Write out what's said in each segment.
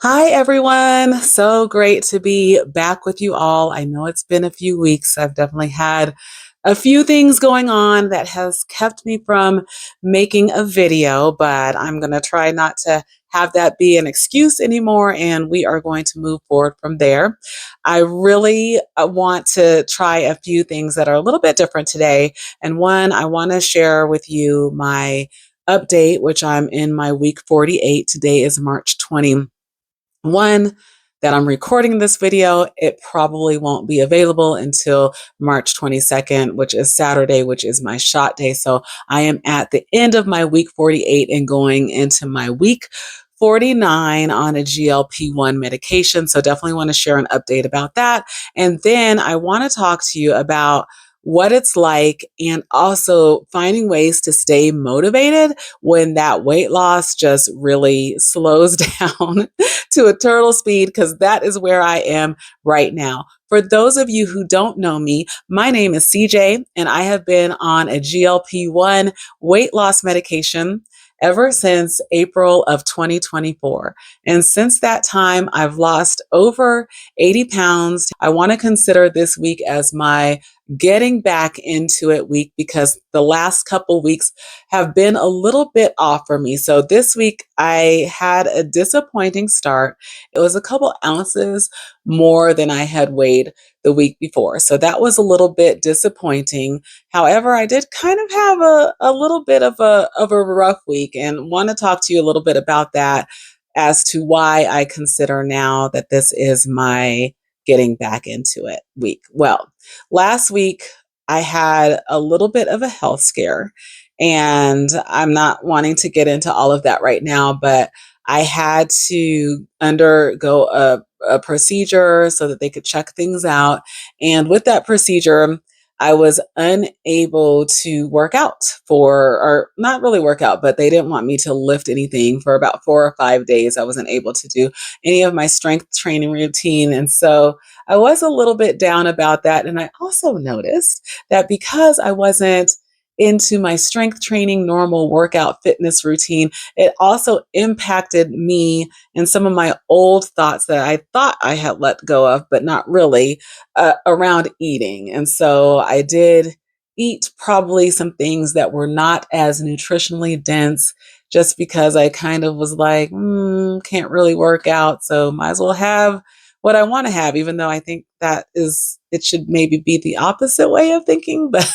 Hi, everyone. So great to be back with you all. I know it's been a few weeks. I've definitely had a few things going on that has kept me from making a video, but I'm going to try not to have that be an excuse anymore, and we are going to move forward from there. I really want to try a few things that are a little bit different today. And one, I want to share with you my update, which I'm in my week 48. Today is March 20. One, that I'm recording this video, it probably won't be available until March 22nd, which is Saturday, which is my shot day. So I am at the end of my week 48 and going into my week 49 on a GLP-1 medication. So definitely want to share an update about that. And then I want to talk to you about what it's like and also finding ways to stay motivated when that weight loss just really slows down to a turtle speed, because that is where I am right now. For those of you who don't know me, my name is CJ, and I have been on a GLP-1 weight loss medication ever since April of 2024. And since that time, I've lost over 80 pounds. I want to consider this week as my getting back into it week because the last couple weeks have been a little bit off for me. So this week I had a disappointing start. It was a couple ounces more than I had weighed the week before. So that was a little bit disappointing. However, I did kind of have a little bit of a rough week and want to talk to you a little bit about that as to why I consider now that this is my getting back into it week. Well, last week I had a little bit of a health scare, and I'm not wanting to get into all of that right now, but I had to undergo a procedure so that they could check things out. And with that procedure, I was unable to work out or not really work out, but they didn't want me to lift anything for about 4 or 5 days. I wasn't able to do any of my strength training routine. And so I was a little bit down about that. And I also noticed that because I wasn't into my strength training, normal workout fitness routine, it also impacted me and some of my old thoughts that I thought I had let go of, but not really, around eating. And so I did eat probably some things that were not as nutritionally dense just because I kind of was like, can't really work out. So might as well have what I want to have, even though I think it should maybe be the opposite way of thinking. But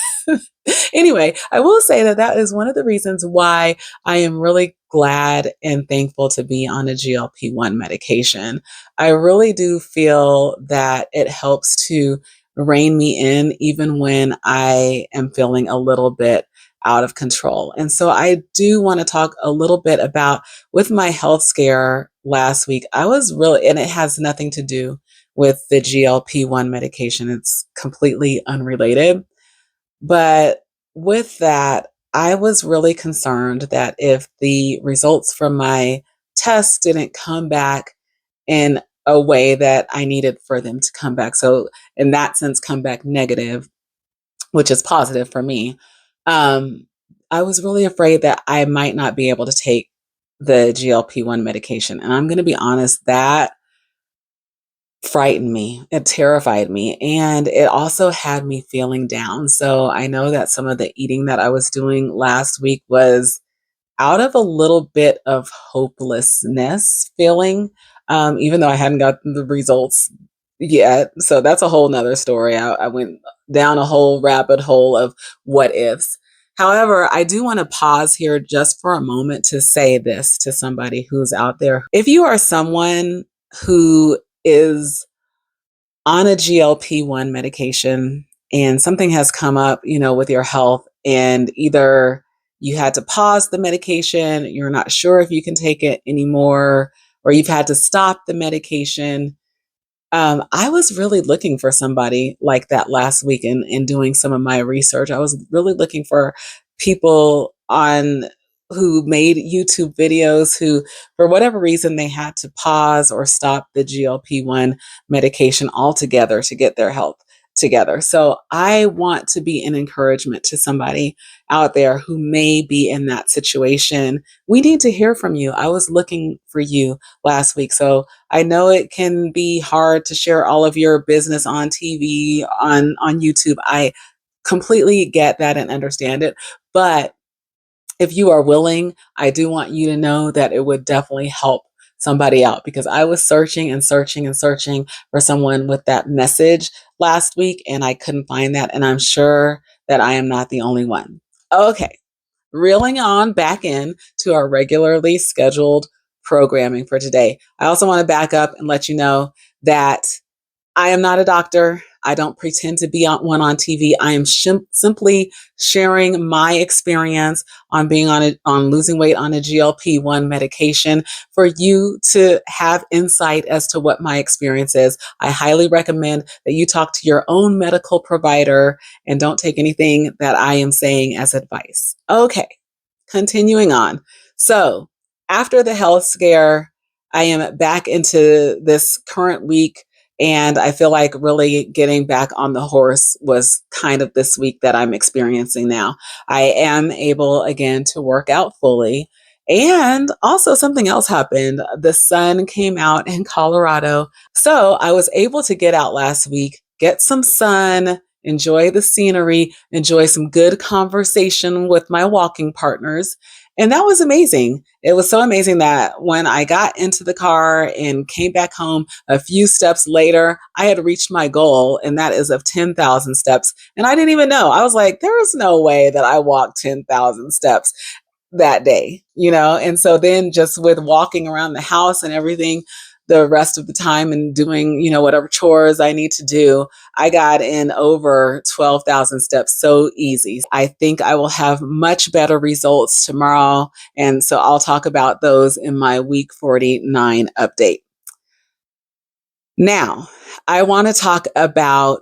anyway, I will say that that is one of the reasons why I am really glad and thankful to be on a GLP-1 medication. I really do feel that it helps to rein me in even when I am feeling a little bit out of control. And so I do want to talk a little bit about with my health scare last week. I was really, and it has nothing to do with the GLP-1 medication. It's completely unrelated. But with that, I was really concerned that if the results from my test didn't come back in a way that I needed for them to come back, so in that sense, come back negative, which is positive for me, um, I was really afraid that I might not be able to take the GLP-1 medication. And I'm going to be honest, that frightened me. It terrified me. And it also had me feeling down. So I know that some of the eating that I was doing last week was out of a little bit of hopelessness feeling, even though I hadn't gotten the results yet. So that's a whole nother story. I went down a whole rabbit hole of what ifs. However, I do want to pause here just for a moment to say this to somebody who's out there. If you are someone who is on a GLP-1 medication and something has come up, with your health, and either you had to pause the medication, you're not sure if you can take it anymore, or you've had to stop the medication. I was really looking for somebody like that last week in doing some of my research. I was really looking for people who made YouTube videos who, for whatever reason, they had to pause or stop the GLP-1 medication altogether to get their health together. So I want to be an encouragement to somebody out there who may be in that situation. We need to hear from you. I was looking for you last week. So I know it can be hard to share all of your business on TV, on YouTube. I completely get that and understand it. But if you are willing, I do want you to know that it would definitely help somebody out, because I was searching and searching and searching for someone with that message last week and I couldn't find that. And I'm sure that I am not the only one. Okay, reeling on back in to our regularly scheduled programming for today. I also want to back up and let you know that I am not a doctor. I don't pretend to be on TV. I am simply sharing my experience on being on losing weight on a GLP-1 medication for you to have insight as to what my experience is. I highly recommend that you talk to your own medical provider and don't take anything that I am saying as advice. Okay, continuing on. So, after the health scare, I am back into this current week, and I feel like really getting back on the horse was kind of this week that I'm experiencing now. I am able again to work out fully. And also, something else happened. The sun came out in Colorado. So I was able to get out last week, get some sun, enjoy the scenery, enjoy some good conversation with my walking partners. And that was amazing. It was so amazing that when I got into the car and came back home a few steps later, I had reached my goal, and that is of 10,000 steps. And I didn't even know. I was like, there is no way that I walked 10,000 steps that day, you know? And so then just with walking around the house and everything, the rest of the time and doing, whatever chores I need to do, I got in over 12,000 steps so easy. I think I will have much better results tomorrow. And so I'll talk about those in my week 49 update. Now, I want to talk about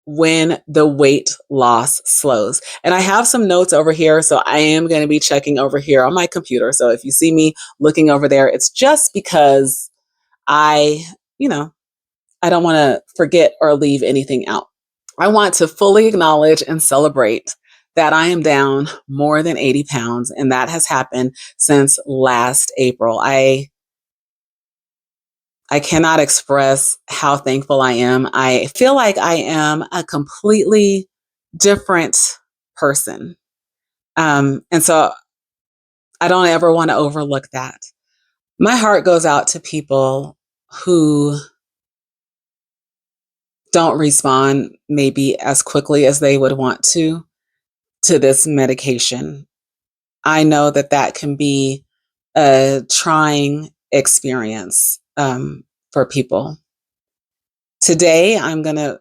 when the weight loss slows. And I have some notes over here. So I am going to be checking over here on my computer. So if you see me looking over there, it's just because I, I don't want to forget or leave anything out. I want to fully acknowledge and celebrate that I am down more than 80 pounds. And that has happened since last April. I cannot express how thankful I am. I feel like I am a completely different person. And so I don't ever want to overlook that. My heart goes out to people who don't respond maybe as quickly as they would want to this medication. I know that that can be a trying experience for people. Today, I'm going to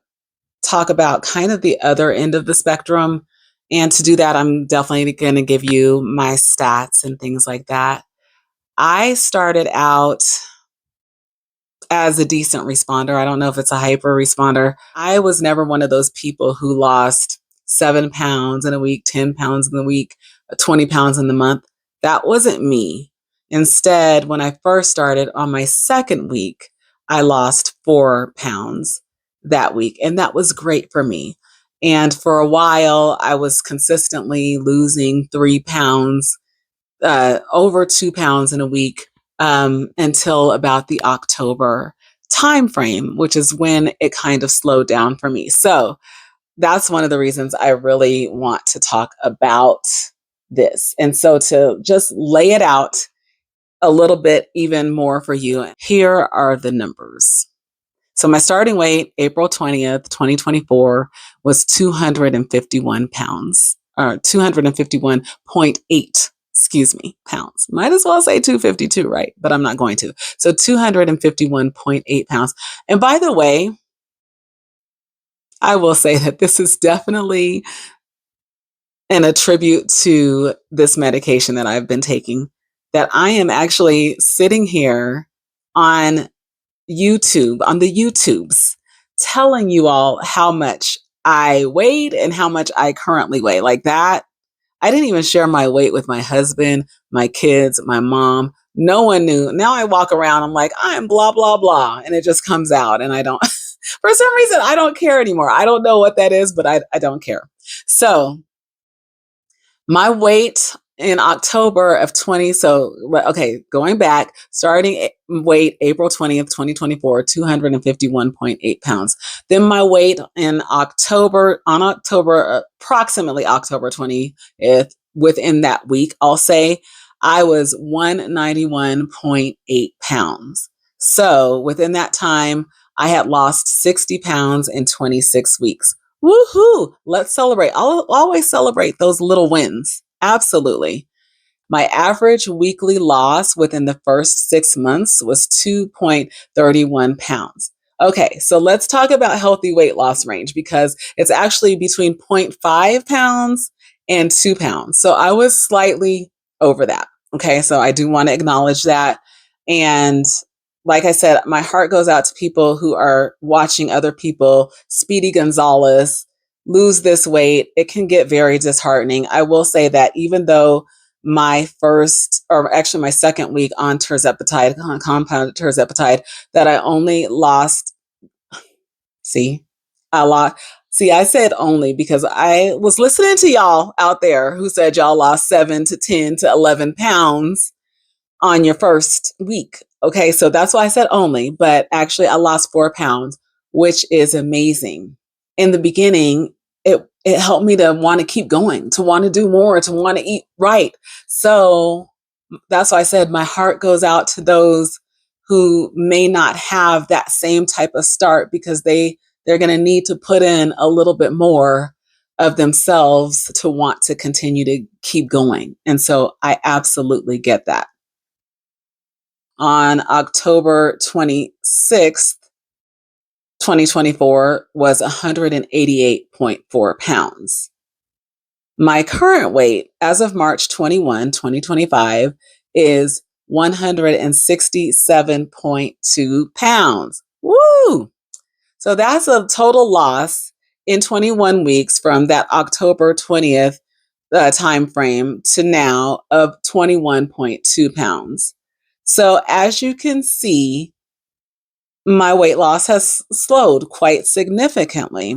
talk about kind of the other end of the spectrum. And to do that, I'm definitely going to give you my stats and things like that. I started out as a decent responder. I don't know if it's a hyper responder. I was never one of those people who lost 7 pounds in a week, 10 pounds in the week, 20 pounds in the month. That wasn't me. Instead, when I first started on my second week, I lost 4 pounds that week. And that was great for me. And for a while, I was consistently losing 3 pounds, over 2 pounds in a week, until about the October time frame, which is when it kind of slowed down for me. So that's one of the reasons I really want to talk about this. And so to just lay it out a little bit even more for you, here are the numbers. So my starting weight, April 20th, 2024, was 251 pounds, or 251.8, pounds. Might as well say 252, right? But I'm not going to. So 251.8 pounds. And by the way, I will say that this is definitely an attribute to this medication that I've been taking, that I am actually sitting here on YouTube, on the YouTubes, telling you all how much I weighed and how much I currently weigh. Like that, I didn't even share my weight with my husband, my kids, my mom. No one knew. Now I walk around, I'm like, I'm blah, blah, blah. And it just comes out and I don't, For some reason, I don't care anymore. I don't know what that is, but I don't care. So my weight in October of 20, so okay, going back, starting weight April 20th, 2024, 251.8 pounds. Then my weight in October, approximately October 20th, within that week, I'll say I was 191.8 pounds. So within that time, I had lost 60 pounds in 26 weeks. Woohoo! Let's celebrate. I'll always celebrate those little wins. Absolutely. My average weekly loss within the first 6 months was 2.31 pounds. Okay, so let's talk about healthy weight loss range because it's actually between zero point 0.5 pounds and 2 pounds. So I was slightly over that. Okay, so I do want to acknowledge that. And like I said, my heart goes out to people who are watching other people, Speedy Gonzalez, lose this weight. It can get very disheartening. I will say that even though my first, or actually my second week on Tirzepatide, compounded Tirzepatide, that I only lost, see, I lost. See, I said only because I was listening to y'all out there who said y'all lost 7 to 10 to 11 pounds on your first week. Okay, so that's why I said only, but actually I lost 4 pounds, which is amazing. In the beginning, it helped me to want to keep going, to want to do more, to want to eat right. So that's why I said my heart goes out to those who may not have that same type of start because they're going to need to put in a little bit more of themselves to want to continue to keep going. And so I absolutely get that. On October 26th, 2024 was 188.4 pounds. My current weight as of March 21, 2025 is 167.2 pounds. Woo! So that's a total loss in 21 weeks from that October 20th time frame to now of 21.2 pounds. So as you can see, my weight loss has slowed quite significantly.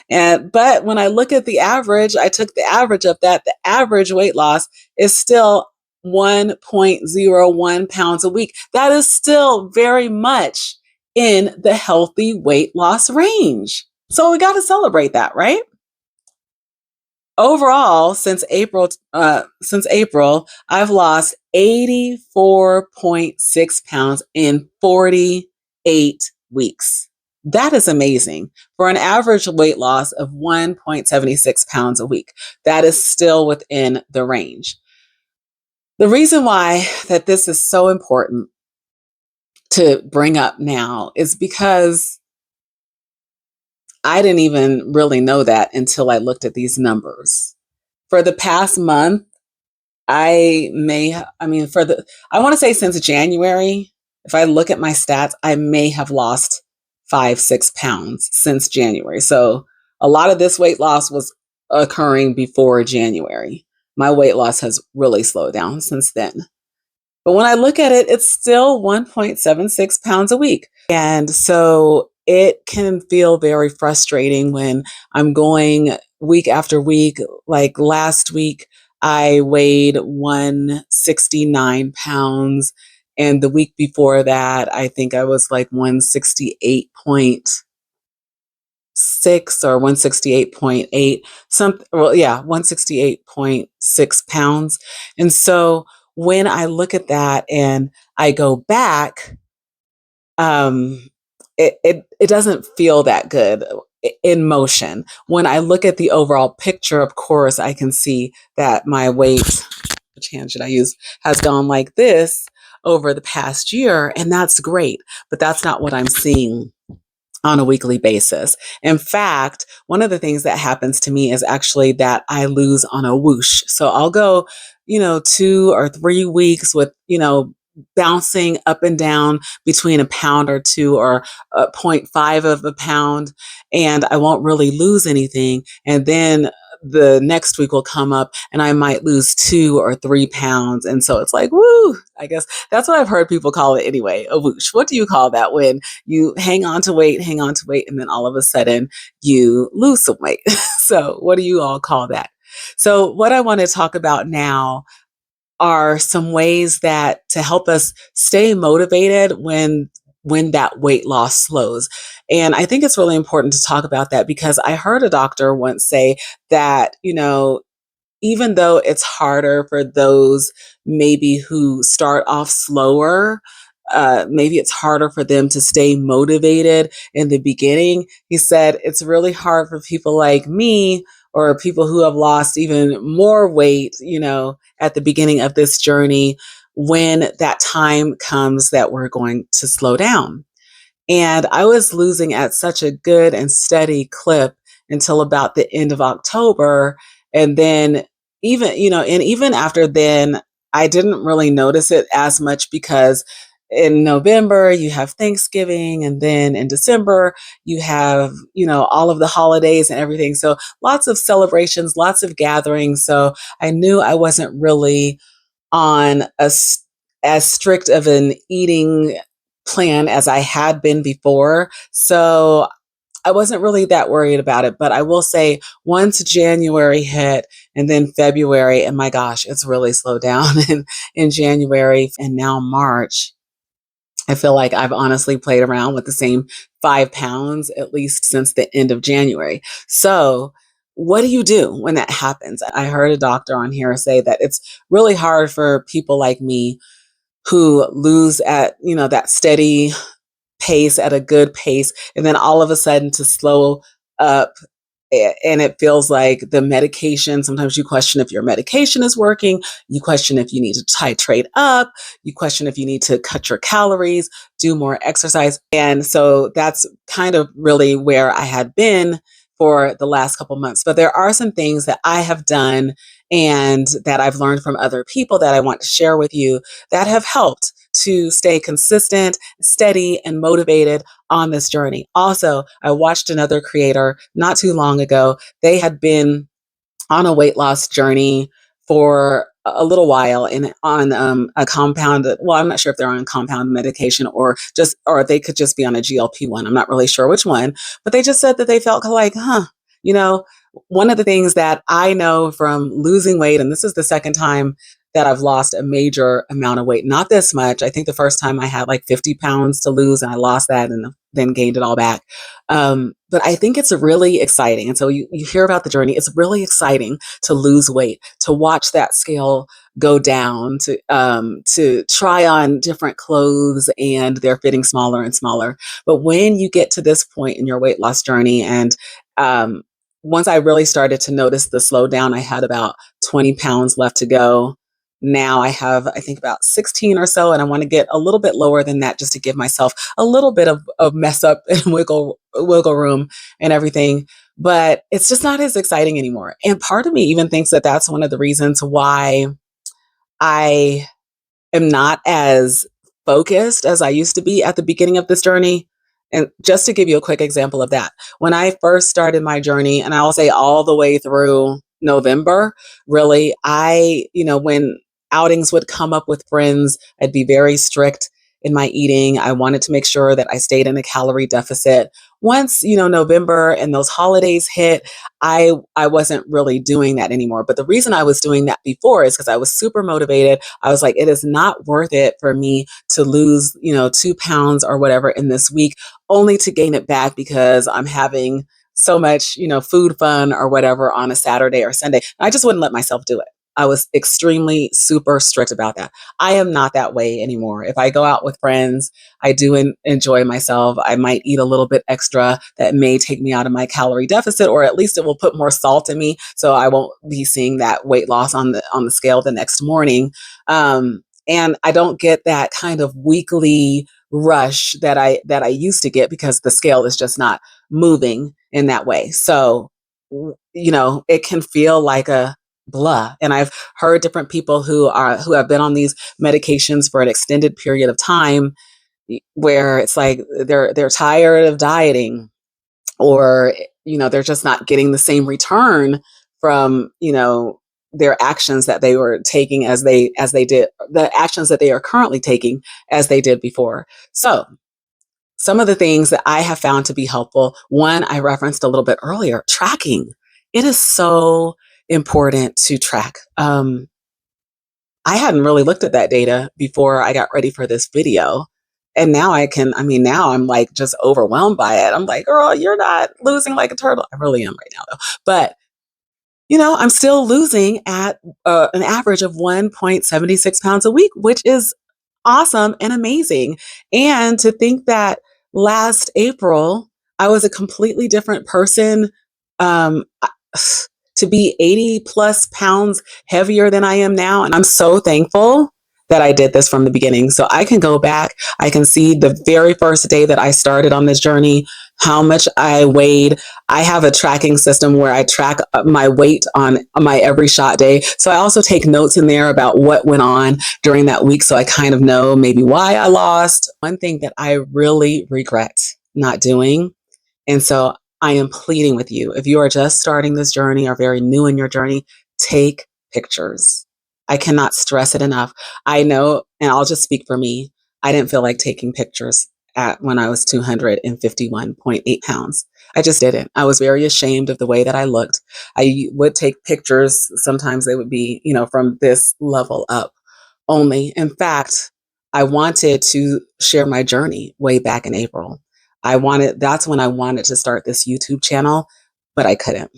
But when I look at the average, I took the average of that. The average weight loss is still 1.01 pounds a week. That is still very much in the healthy weight loss range. So we got to celebrate that, right? Overall, since April, I've lost 84.6 pounds in 48 weeks. That is amazing for an average weight loss of 1.76 pounds a week. That is still within the range. The reason why that this is so important to bring up now is because I didn't even really know that until I looked at these numbers. For the past month, I want to say since January, if I look at my stats, I may have lost 5-6 pounds since January. So a lot of this weight loss was occurring before January. My weight loss has really slowed down since then. But when I look at it, it's still 1.76 pounds a week. And so it can feel very frustrating when I'm going week after week. Like last week, I weighed 169 pounds. And the week before that, I think I was like 168.6 or 168.8, 168.6 pounds. And so when I look at that and I go back, it doesn't feel that good in motion. When I look at the overall picture, of course, I can see that my weight, which hand should I use, has gone like this over the past year, and that's great, but that's not what I'm seeing on a weekly basis. In fact, one of the things that happens to me is actually that I lose on a whoosh. So I'll go, 2 or 3 weeks with, bouncing up and down between a pound or two or zero point 0.5 of a pound, and I won't really lose anything. And then the next week will come up and I might lose 2 or 3 pounds. And so it's like, woo, I guess that's what I've heard people call it anyway, a whoosh. What do you call that when you hang on to weight, and then all of a sudden you lose some weight? So what do you all call that? So what I want to talk about now are some ways that to help us stay motivated when that weight loss slows. And I think it's really important to talk about that because I heard a doctor once say that, even though it's harder for those maybe who start off slower, maybe it's harder for them to stay motivated in the beginning. He said it's really hard for people like me or people who have lost even more weight, at the beginning of this journey when that time comes that we're going to slow down. And I was losing at such a good and steady clip until about the end of October. And then even after then, I didn't really notice it as much because in November you have Thanksgiving, and then in December you have, all of the holidays and everything. So lots of celebrations, lots of gatherings. So I knew I wasn't really on as strict of an eating plan as I had been before. So I wasn't really that worried about it. But I will say once January hit and then February, and my gosh, it's really slowed down in January and now March. I feel like I've honestly played around with the same 5 pounds at least since the end of January. So, what do you do when that happens? I heard a doctor on here say that it's really hard for people like me who lose at, that steady pace, at a good pace, and then all of a sudden to slow up. And it feels like the medication, sometimes you question if your medication is working, you question if you need to titrate up, you question if you need to cut your calories, do more exercise. And so that's kind of really where I had been for the last couple months. But there are some things that I have done and that I've learned from other people that I want to share with you that have helped to stay consistent, steady, and motivated on this journey. Also, I watched another creator not too long ago. They had been on a weight loss journey for a little while and on a compound. Well, I'm not sure if they're on compound medication or they could just be on a GLP1. I'm not really sure which one, but they just said that they felt like, you know, one of the things that I know from losing weight, and this is the second time that I've lost a major amount of weight, not this much. I think the first time I had like 50 pounds to lose and I lost that and then gained it all back. But I think it's really exciting. And so you hear about the journey. It's really exciting to lose weight, to watch that scale go down, to try on different clothes and they're fitting smaller and smaller. But when you get to this point in your weight loss journey, and um, once I really started to notice the slowdown, I had about 20 pounds left to go. Now I have, I think, about 16 or so, and I want to get a little bit lower than that just to give myself a little bit of mess up and wiggle room and everything. But it's just not as exciting anymore. And part of me even thinks that that's one of the reasons why I am not as focused as I used to be at the beginning of this journey. And just to give you a quick example of that, when I first started my journey, and I'll say all the way through November, really, when outings would come up with friends, I'd be very strict in my eating. I wanted to make sure that I stayed in a calorie deficit. Once, November and those holidays hit, I wasn't really doing that anymore. But the reason I was doing that before is because I was super motivated. I was like, it is not worth it for me to lose, 2 pounds or whatever in this week, only to gain it back because I'm having so much, food fun or whatever on a Saturday or Sunday. I just wouldn't let myself do it. I was extremely super strict about that. I am not that way anymore. If I go out with friends, I do enjoy myself. I might eat a little bit extra that may take me out of my calorie deficit, or at least it will put more salt in me, so I won't be seeing that weight loss on the scale the next morning. And I don't get that kind of weekly rush that I used to get because the scale is just not moving in that way. So, it can feel like a blah. And I've heard different people who have been on these medications for an extended period of time where it's like they're tired of dieting, or they're just not getting the same return from, their actions that they were taking as they did the actions that they are currently taking as they did before. So some of the things that I have found to be helpful, one I referenced a little bit earlier, tracking. It is so important to track. I hadn't really looked at that data before I got ready for this video. And now now I'm like just overwhelmed by it. I'm like, girl, you're not losing like a turtle. I really am right now though. But, I'm still losing at an average of 1.76 pounds a week, which is awesome and amazing. And to think that last April, I was a completely different person. Um, to be 80 plus pounds heavier than I am now. And I'm so thankful that I did this from the beginning. So I can go back, I can see the very first day that I started on this journey, how much I weighed. I have a tracking system where I track my weight on my every shot day. So I also take notes in there about what went on during that week. So I kind of know maybe why I lost. One thing that I really regret not doing, and so I am pleading with you, if you are just starting this journey or very new in your journey, take pictures. I cannot stress it enough. I know, and I'll just speak for me, I didn't feel like taking pictures at when I was 251.8 pounds. I just didn't. I was very ashamed of the way that I looked. I would take pictures. Sometimes they would be, from this level up only. In fact, I wanted to share my journey way back in April. That's when I wanted to start this YouTube channel, but I couldn't.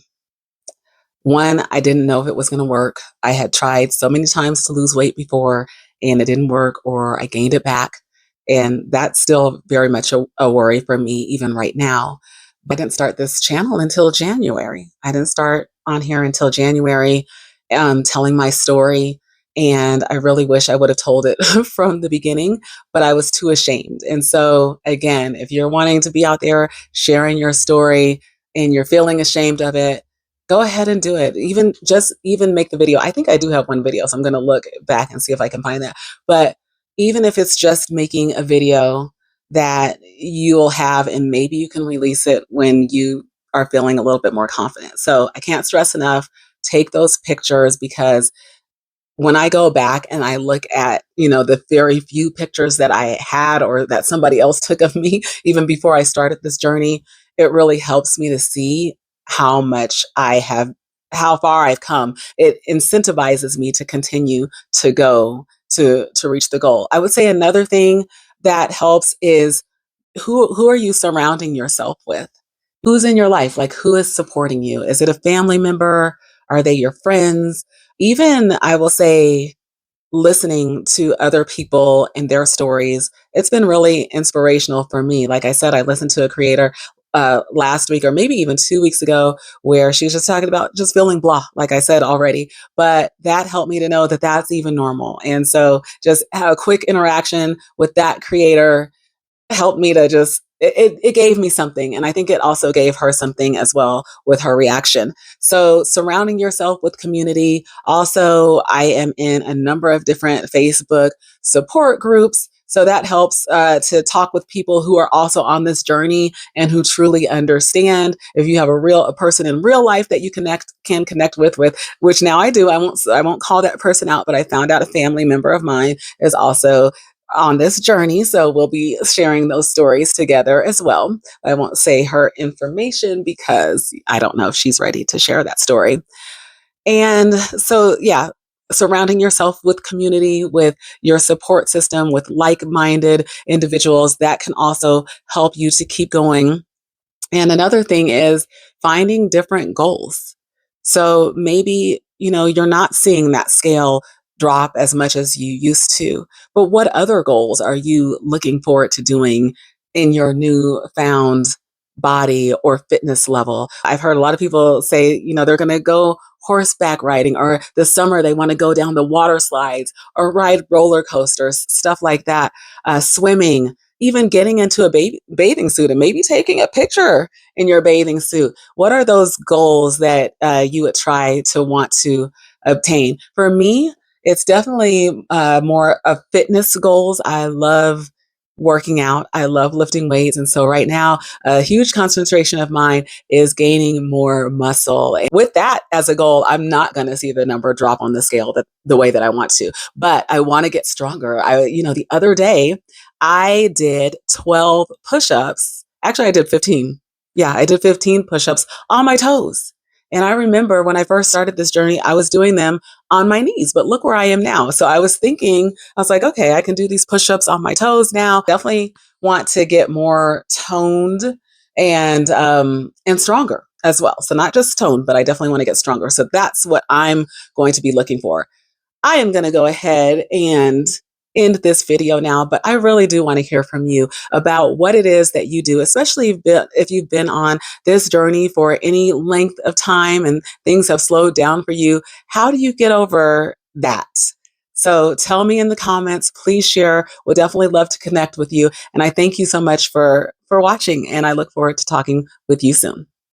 One, I didn't know if it was going to work. I had tried so many times to lose weight before and it didn't work, or I gained it back. And that's still very much a worry for me, even right now. But I didn't start this channel until January. I didn't start on here until January, telling my story. And I really wish I would have told it from the beginning, but I was too ashamed. And so, again, if you're wanting to be out there sharing your story and you're feeling ashamed of it, go ahead and do it. Even make the video. I think I do have one video, so I'm going to look back and see if I can find that. But even if it's just making a video that you'll have, and maybe you can release it when you are feeling a little bit more confident. So I can't stress enough, take those pictures, because when I go back and I look at, the very few pictures that I had or that somebody else took of me, even before I started this journey, it really helps me to see how much how far I've come. It incentivizes me to continue to go to reach the goal. I would say another thing that helps is who are you surrounding yourself with? Who's in your life? Like, who is supporting you? Is it a family member? Are they your friends? Even, I will say, listening to other people and their stories, it's been really inspirational for me. Like I said, I listened to a creator last week, or maybe even 2 weeks ago, where she was just talking about just feeling blah, like I said already. But that helped me to know that that's even normal. And so just have a quick interaction with that creator helped me to just it gave me something, and I think it also gave her something as well with her reaction. So surrounding yourself with community. Also, I am in a number of different Facebook support groups, so that helps to talk with people who are also on this journey and who truly understand. If you have a person in real life that you can connect with which now I do. I won't call that person out, but I found out a family member of mine is also on this journey. So we'll be sharing those stories together as well. I won't say her information because I don't know if she's ready to share that story. And so, yeah, surrounding yourself with community, with your support system, with like minded individuals, that can also help you to keep going. And another thing is finding different goals. So maybe, you're not seeing that scale drop as much as you used to, but what other goals are you looking forward to doing in your new found body or fitness level? I've heard a lot of people say, they're going to go horseback riding, or this summer they want to go down the water slides or ride roller coasters, stuff like that, swimming, even getting into a bathing suit and maybe taking a picture in your bathing suit. What are those goals that you would try to want to obtain? For me, it's definitely more of fitness goals. I love working out. I love lifting weights. And so right now, a huge concentration of mine is gaining more muscle. And with that as a goal, I'm not going to see the number drop on the scale the way that I want to, but I want to get stronger. The other day I did 12 push-ups. Actually, I did 15. Yeah, I did 15 push-ups on my toes. And I remember when I first started this journey, I was doing them on my knees, but look where I am now. So I was thinking, I was like, okay, I can do these push-ups on my toes now. Definitely want to get more toned and stronger as well. So not just toned, but I definitely want to get stronger. So that's what I'm going to be looking for. I am going to go ahead and end this video now, but I really do want to hear from you about what it is that you do, especially if you've been on this journey for any length of time and things have slowed down for you. How do you get over that? So tell me in the comments, please share. We'll definitely love to connect with you. And I thank you so much for watching, and I look forward to talking with you soon.